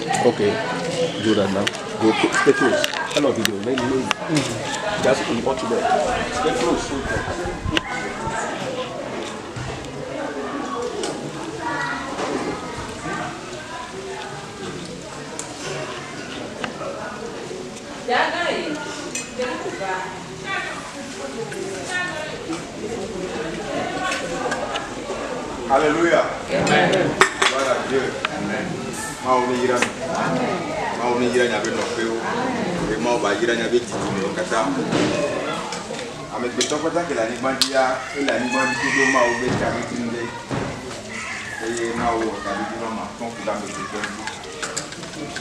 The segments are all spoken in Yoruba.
Okay, do that now. Go stay close. Turn on video. Let me know. Just watch there. Stay close. Hallelujah. Amen. God is good. Amen. Mauni yira nya be no feo. E ma ba yira nya be titi no kata. Ame be to kota ke la ni bandia, e la ni bandi do ma o be ta mi tinde. E ma o ta bi no ma kon ku da me te to.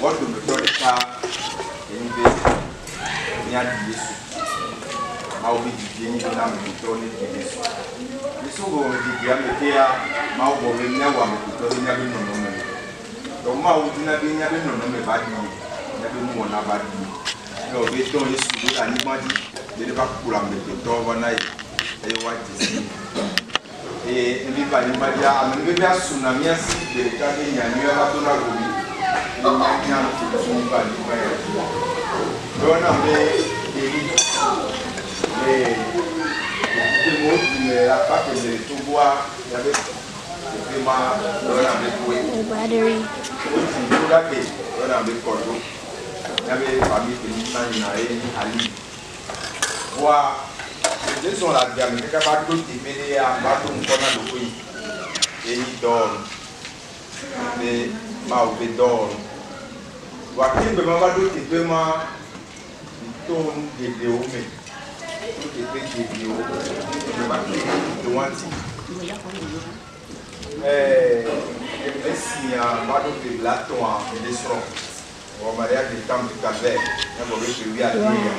What do me to the car? E ni be ni a di Yesu. Ma o bi di ni na me to ni di Yesu. Yesu go di dia me ke ya ma o bo me nya wa me to ni nya be no no me. Donc ma o di na be nya be no no me ba di. Nya be mu na ba di. No be to Yesu do ani ma di. De ba ku la me to wa na e wa di. E ndi ba ni ba dia ame be be asuna mi asi de ta be nya ni ba to na go bi. Nya ti ni ba ni ba ya. Do na be battery. Esse amado Pilato a eleição, o Maria de Campo de Café, eu vou ver se eu vi a dia.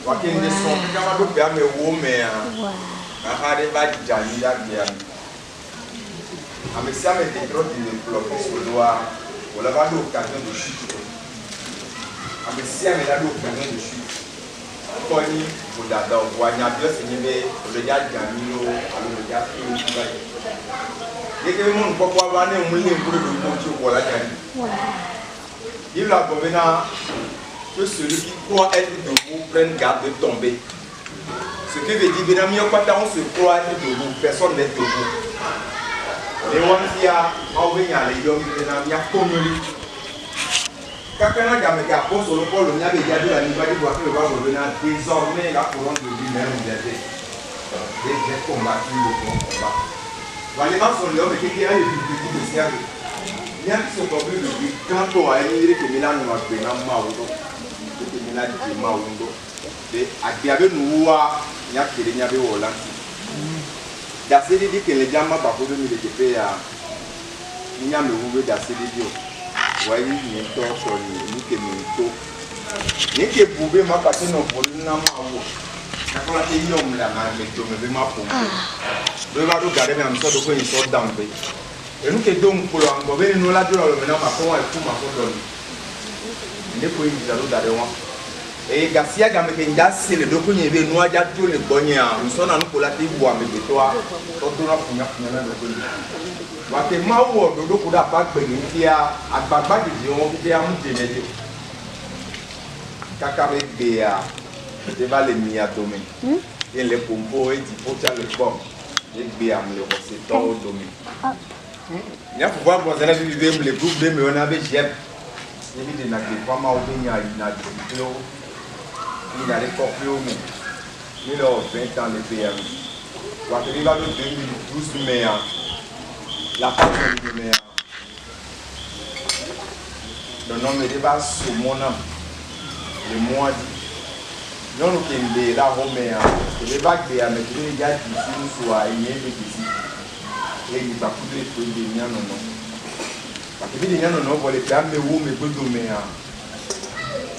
O aqui em eleição, que amado Pilato meu homem, a rádio vai de Janira dia. A missa me entrou de bloqueio o doa, o lavado o cartão do chute. A missa me dá o cartão do chute. Koni mudada wanya bio senyebe oleja jamilo aloja kiuba yeke mun pokwa bane munle ngure do mo ti wola jani il la bovena que celui qui croit être debout prenne garde de tomber. Ce qui veut dire que dans mieux quand on se croit être debout, personne n'est debout. Les wantia awenya le yomi na mia komori. Quelqu'un a jamais apôtre le Paul n'y avait déjà de la niveau de voir que le va revenir désormais la couronne de lui-même liberté. J'ai combattu le bon combat. Voilà les gens sont là mais qui a les publics de service. Il y a qui sont tombés de lui quand on a émis que Milan nous a pris dans Maoudo. Que Milan dit Maoudo. Et à Diabé nous a il y a qui n'y avait au Lanti. D'assez dit que les gens m'ont pas voulu me déjeuner à il y a me ouvert d'assez dit. Voyez, il y a un temps sur nous qui nous tôt. Il y a un boubé m'a passé nos volets dans ma voix. Quand on a dit non, la main me tombe ma pompe. Je vais regarder même ça de quoi ils sortent d'enlever. Et nous qui donc pour l'enlever, nous la durée le maintenant ma pompe est pour ma pompe. Il est pour une mise à l'eau d'adéquat. Et Garcia Gamé qui a c'est le dos qu'on y avait nous a déjà tous les bonnets. Nous sommes en nous pour la tête bois mais de toi, toi tu n'as pas de wate mawo dodo kuda bagbe ntia agbagba didi won fi am deneje kaka be be a de va le mi atome et le pompo et di pota le bom e gbe am le ko se to domi nya ko ba bo zela bi be le groupe de me on avait jeb e bi de na ke kwa ma o be nya na di plo ni na le kopio me ni lo 20 ans le PM wate ni va do 2012 mais la personne de mes le nom de débat sur mon âme le mois dit non nous qui est là romain le bac de à mettre les gars qui sont soit il y a des ici et il va couper pour des nians non parce que des nians non pour les faire mais où mais pour dominer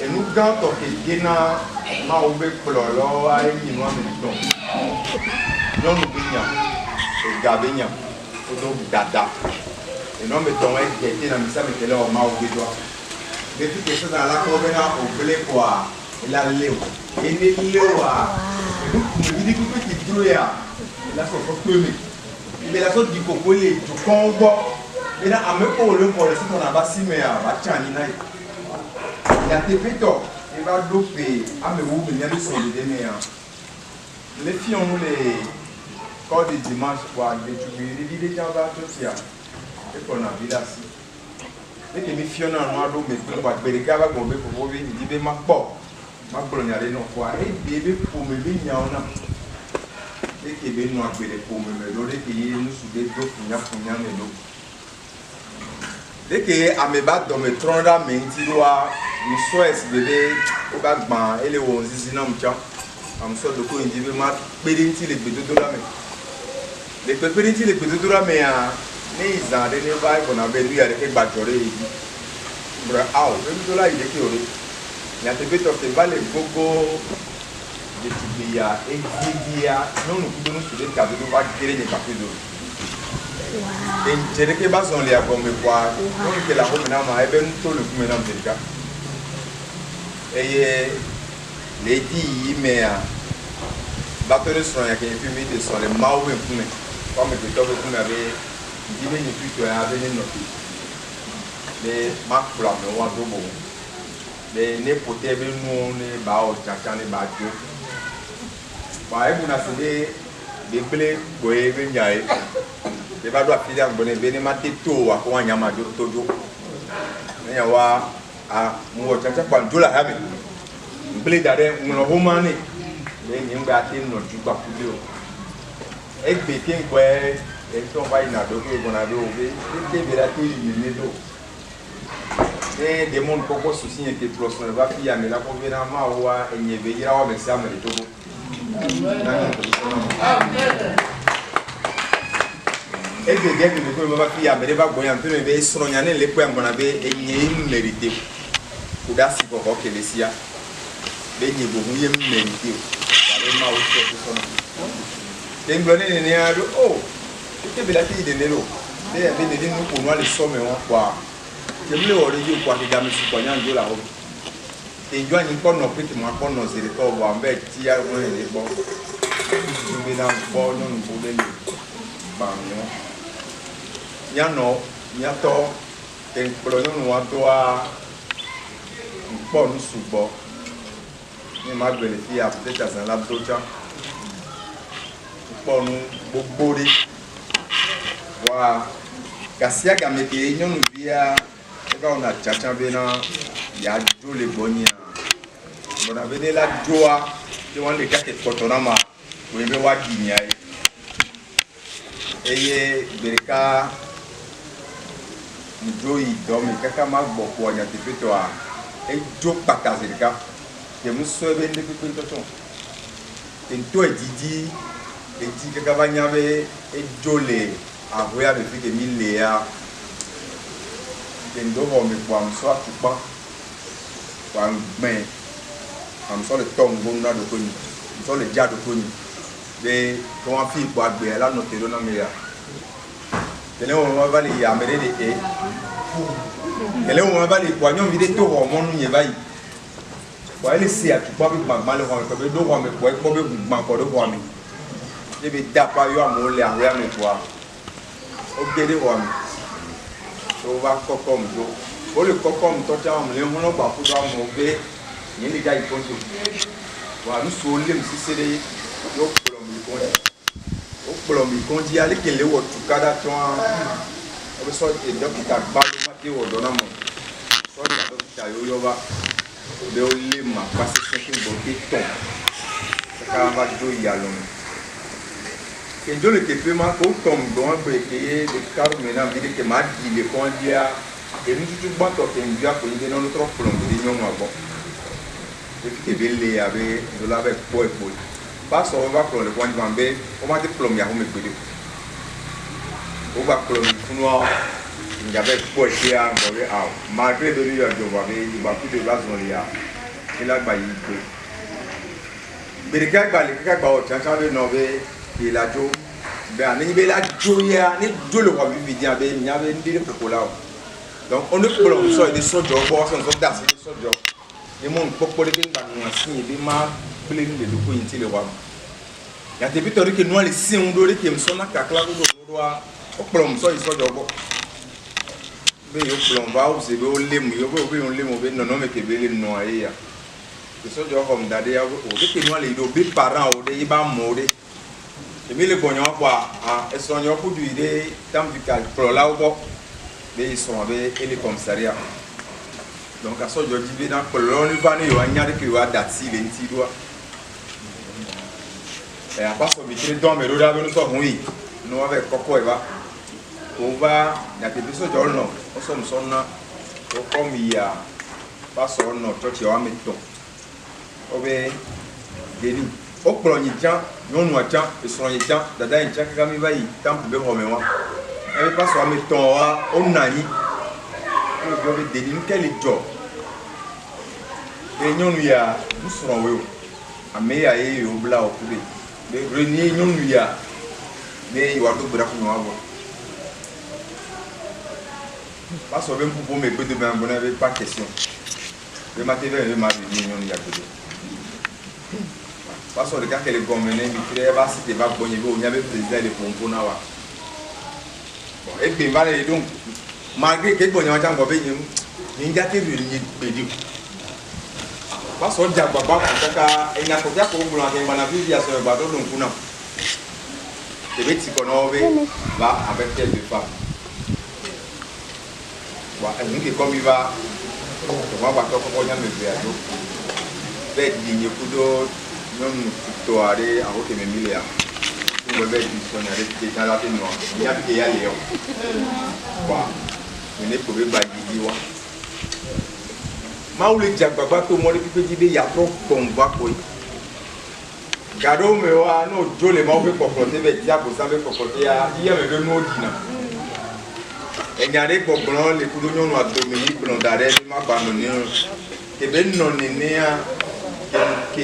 et nous quand on est gênant ma oublie pour l'or à une noix mais non nous gagnons et gagnons odo dada eno me ton e gete na misa me tele o ma o gbedo depuis que ça dans la covena au blé quoi la leo et ne leo a me dit que tu droya la so ko me mais la so di kokole to kongo Mais là, à me pour le pour le site on a bassi mais à Bachani naï. Il a été péto. Il va doper à me où il y a le son de demain. Les filles ont les quand des dimanches quoi des tuiles les gens va tout ça. Et qu'on a vu là si. Et que mes filles ont un noir d'eau mais pour quoi que les gars va tomber pour vous venir dire ma pop. Ma coloniale non quoi et bébé pour me venir en a. Et que ben nous appeler pour me donner que nous sous des dos pour n'y mais l'eau. Dès que à me battre dans mes troncs là, mais tu dois nous souhaiter bébé au bagman et les 11 zinam tiens. Am so de ko indibe ma pédinti les bédos là mais les pédinti les bédos là mais ne izan de ne ba ko na be lui avec gbajore yi. Bra aw bédos là il est qui ore. Ya te beto te vale gogo de tibia et dia non nous pouvons nous souder cadeau va gérer les papiers d'eau. Et je ne sais pas si on les a comme quoi, donc que la robe n'a pas été tout le coup maintenant de cas. Et les dix mais battre le son, il y a quelqu'un qui met des sons, les mauvais pour comme le top pour m'avoir dit mais depuis que avait une note. Les marques pour la mémoire de bon. Les népotes nous ne bao tchan ne bateau. Bah et vous n'avez des blés boé venyaï. Les balles doivent finir bonne événement tout à quoi on y a ma jojo. Mais y a à moi tchan pas de la hame. Blé d'arrêt mon romané. Les n'y a pas de notre jupa pour et béquin quoi et ton va y n'a donc on a levé et des vérités illuminées. Et des mondes beaucoup soucis et que plus on va fier mais la convenablement ou et n'y veillera avec ça mais le togo. Et que bien que nous va fier mais va boire un peu mais soigner les points qu'on avait et n'y mérité. Pour d'assi pour que les sia. Les n'y vous mérité. Vraiment aussi pour ça. Et blonné n'est à oh. C'était la fille de Nelo. Et avait des nous pour nous les sommes et on quoi. Je voulais aurait quoi que gamme sur cognant de la route. Et je n'ai pas non plus que moi qu'on nous est au voir mais qui a un des bons. Nous venons bon nous voulons le Yano, Yato, et prenons nous à toi. Bon nous sous bord. Et ma belle fille a peut-être un labdocha. Pour nous beaucoup de voilà. Kassia gamete union nous via on a tchatcha bena ya tous les bonia on a venu la joie de on les gars qui kotonama we be wa kinya eye bereka mjoi domi kaka magbo ko nya tepeto a e jo pakazirika ke muso be ndi pipito ton ento edidi eti kaka banyabe e jole avoya me fi ke milea endo ho me kwa mso atupa kwa me amso le tongo na do koni mso le jado koni de ko wa fi kwa gbe la no tero na me ya tele o ma bali ya mere de e tele o ma bali kwa nyon vide to ho mo nu ye bayi kwa ile si atupa bi gbagba le ho me ko be do ho me ko be gbagba ko do ho me de be dapa yo amole avoya me kwa o gede wa mi o va kokom do o le kokom to ja mo le mo no gba fu do mo be yin le ja iponto wa mi so le mi sisere yo polo mi kon di ale ke le wo tu kada to o be so e dokita ba lo ma ke wo do na mo so ja dokita yo ba be o le ma pa se se bo ke ton ka ba do ya lo et je le fais ma comme dans un péché de carmena vide que m'a dit le condia et nous tout bateau que nous a connu dans notre plomb de non bon et puis belé avec de la avec pour pas ça on va pour le point de vambe on va te plomb ya on me pédé on va plomb noir il y avait pour chez un mauvais ah malgré de lui je vois il va plus de place dans les il a baillé mais les gars au change nové et la jo ben ni be la jo ya ni jo le wa bi dia be nya be ndi le popola donc on ne peut pas so de so jo bo so da so jo ni mon popole bin ba no asin bi ma ble ni le ko yin ti le wa ya te bi tori ke no le sin do le ke mso na kakla do do wa o prom so jo bo be yo plon va o se be o lemu yo be o lemu be non me ke be le no aye ya que so jo comme dade ya o de ke no le do be parent o de iba mo de e mi le bonyo kwa a e so nyo ku du ide tam du cal pro la o bo be ils sont avec le commissariat donc à so jo di be na pro ni va ni yo anya de ke wa dati le nti do et à part so mi tre don me do da be no so hun yi no ave koko e ba o va na te biso jo no o so so na o komi ya paso no church wa meto o be deni o pro ni jan no no jan e so ni jan dada en jan ka mi ba yi tampu be ho me wa e be paso wa meto wa o nani o be o be deni ni kele jo e nyonu ya du so we o ame ya e o bla o kube be reni nyonu ya be yi wa do bra ku no wa parce que même pour me de ben bon avait pas question le matin vers le mardi on y a que parce que le gars que le gouvernement il crée va c'était pas bon niveau on y avait président de pompo na wa bon et puis va donc malgré que bon y a encore bien ni ngate ni pedi parce que dia baba kaka enya ko dia ko ngula ke bana vi ya so ba do donc kuna te beti kono va avec quelle femme. Nous comme il va, on va pas encore y aller vers nous. Ben digne kudo non tout aller en route mes milliards. Nous va dire qu'on a des dans la tête noire. Il y a qui y aller. Quoi? On est pour le bagui wa. Ma ou le diable papa tout le monde qui peut dire il y a trop combat quoi. Gado me wa no jole ma fait confronter avec diable ça fait confronter il y a me no dina. Et regardez pour blanc les coups de à Dominique blanc d'arrêt ma abandonné que ben non né qui